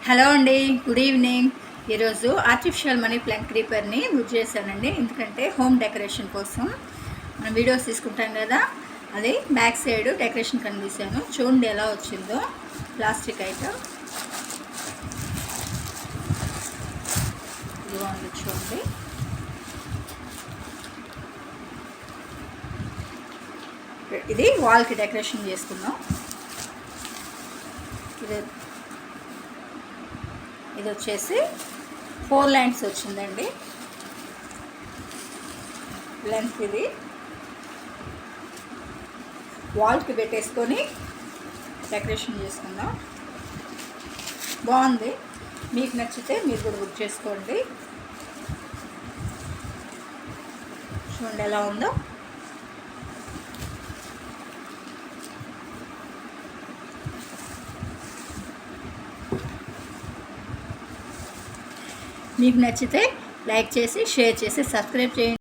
Hello అండి, good evening. ఈరోజు artificial money plant క్రీపర్ని book చేశానండి. ఎందుకంటే హోమ్ డెకరేషన్ కోసం మనం వీడియోస్ తీసుకుంటాం కదా, అది బ్యాక్ సైడ్ డెకరేషన్ కనిపిస్తాను. చూడండి ఎలా వచ్చిందో. ప్లాస్టిక్ ఐటమ్ ఇదిగోండి, చూడండి. ఇది వాల్కి డెకరేషన్ చేసుకుందాం. ఇది వచ్చేసి 4 లైన్స్ వచ్చిందండి లెంత్. ఇది వాల్కి పెట్టేసుకొని డెకరేషన్ చేసుకుందాం. బాగుంది. మీకు నచ్చితే మీరు కూడా బుక్ చేసుకోండి. చూడండి ఎలా ఉందో. మీకు నచ్చితే లైక్ చేసి, షేర్ చేసి, సబ్స్క్రైబ్ చేయండి.